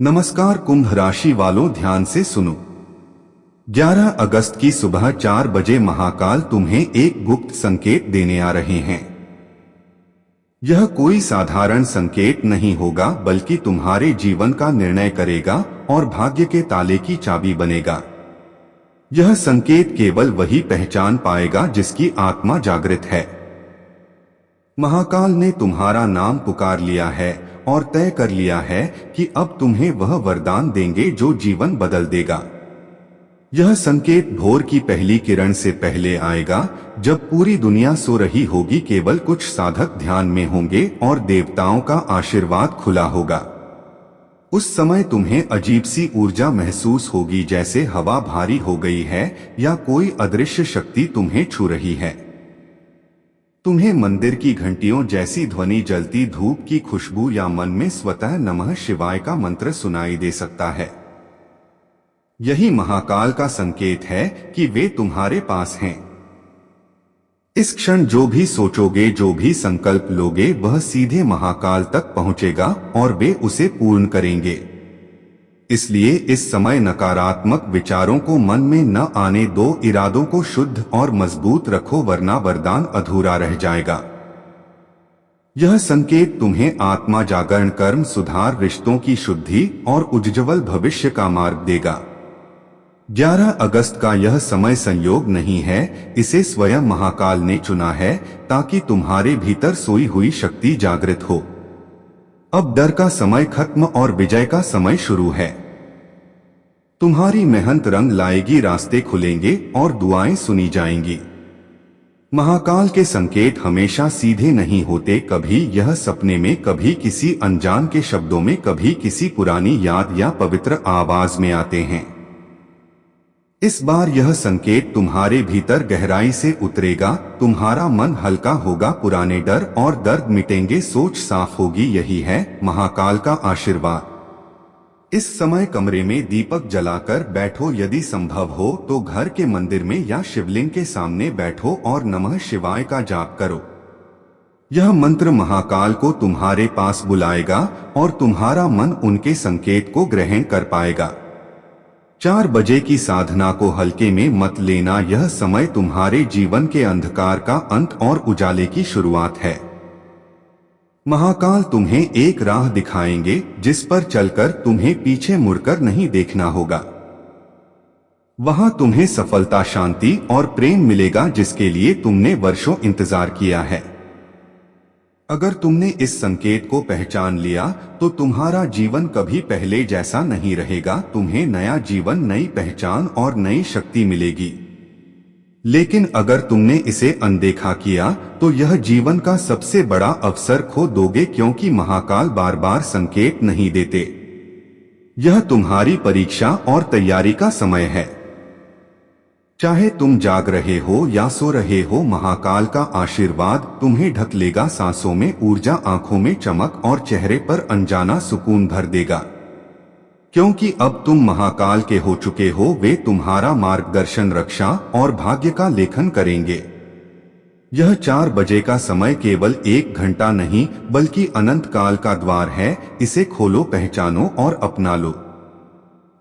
नमस्कार कुंभ राशि वालों, ध्यान से सुनो। 11 अगस्त की सुबह 4 बजे महाकाल तुम्हें एक गुप्त संकेत देने आ रहे हैं। यह कोई साधारण संकेत नहीं होगा, बल्कि तुम्हारे जीवन का निर्णय करेगा और भाग्य के ताले की चाबी बनेगा। यह संकेत केवल वही पहचान पाएगा जिसकी आत्मा जागृत है। महाकाल ने तुम्हारा नाम पुकार लिया है और तय कर लिया है कि अब तुम्हें वह वरदान देंगे जो जीवन बदल देगा। यह संकेत भोर की पहली किरण से पहले आएगा, जब पूरी दुनिया सो रही होगी। केवल कुछ साधक ध्यान में होंगे और देवताओं का आशीर्वाद खुला होगा। उस समय तुम्हें अजीब सी ऊर्जा महसूस होगी, जैसे हवा भारी हो गई है या कोई अदृश्य शक्ति तुम्हें छू रही है। तुम्हें मंदिर की घंटियों जैसी ध्वनि, जलती धूप की खुशबू या मन में स्वतः नमः शिवाय का मंत्र सुनाई दे सकता है। यही महाकाल का संकेत है कि वे तुम्हारे पास हैं। इस क्षण जो भी सोचोगे, जो भी संकल्प लोगे, वह सीधे महाकाल तक पहुंचेगा और वे उसे पूर्ण करेंगे। इसलिए इस समय नकारात्मक विचारों को मन में न आने दो। इरादों को शुद्ध और मजबूत रखो, वरना वरदान अधूरा रह जाएगा। यह संकेत तुम्हें आत्मा जागरण, कर्म सुधार, रिश्तों की शुद्धि और उज्ज्वल भविष्य का मार्ग देगा। 11 अगस्त का यह समय संयोग नहीं है, इसे स्वयं महाकाल ने चुना है, ताकि तुम्हारे भीतर सोई हुई शक्ति जागृत हो। अब डर का समय खत्म और विजय का समय शुरू है। तुम्हारी मेहनत रंग लाएगी, रास्ते खुलेंगे और दुआएं सुनी जाएंगी। महाकाल के संकेत हमेशा सीधे नहीं होते। कभी यह सपने में, कभी किसी अनजान के शब्दों में, कभी किसी पुरानी याद या पवित्र आवाज में आते हैं। इस बार यह संकेत तुम्हारे भीतर गहराई से उतरेगा। तुम्हारा मन हल्का होगा, पुराने डर और दर्द मिटेंगे, सोच साफ होगी। यही है महाकाल का आशीर्वाद। इस समय कमरे में दीपक जलाकर बैठो, यदि संभव हो तो घर के मंदिर में या शिवलिंग के सामने बैठो और नमः शिवाय का जाप करो। यह मंत्र महाकाल को तुम्हारे पास बुलाएगा और तुम्हारा मन उनके संकेत को ग्रहण कर पाएगा। 4 बजे की साधना को हल्के में मत लेना। यह समय तुम्हारे जीवन के अंधकार का अंत और उजाले की शुरुआत है। महाकाल तुम्हें एक राह दिखाएंगे, जिस पर चलकर तुम्हें पीछे मुड़कर नहीं देखना होगा। वहां तुम्हें सफलता, शांति और प्रेम मिलेगा, जिसके लिए तुमने वर्षों इंतजार किया है। अगर तुमने इस संकेत को पहचान लिया तो तुम्हारा जीवन कभी पहले जैसा नहीं रहेगा। तुम्हें नया जीवन, नई पहचान और नई शक्ति मिलेगी। लेकिन अगर तुमने इसे अनदेखा किया तो यह जीवन का सबसे बड़ा अवसर खो दोगे, क्योंकि महाकाल बार बार संकेत नहीं देते। यह तुम्हारी परीक्षा और तैयारी का समय है। चाहे तुम जाग रहे हो या सो रहे हो, महाकाल का आशीर्वाद तुम्हें ढक लेगा। सांसों में ऊर्जा, आंखों में चमक और चेहरे पर अनजाना सुकून भर देगा, क्योंकि अब तुम महाकाल के हो चुके हो। वे तुम्हारा मार्गदर्शन, रक्षा और भाग्य का लेखन करेंगे। यह 4 बजे का समय केवल 1 घंटा नहीं, बल्कि अनंत काल का द्वार है। इसे खोलो, पहचानो और अपना लो।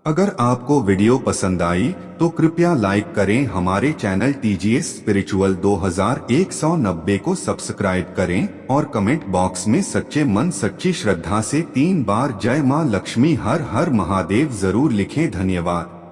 अगर आपको वीडियो पसंद आई तो कृपया लाइक करें। हमारे चैनल TGS स्पिरिचुअल 2190 को सब्सक्राइब करें और कमेंट बॉक्स में सच्चे मन, सच्ची श्रद्धा से 3 बार जय मां लक्ष्मी, हर हर महादेव जरूर लिखें। धन्यवाद।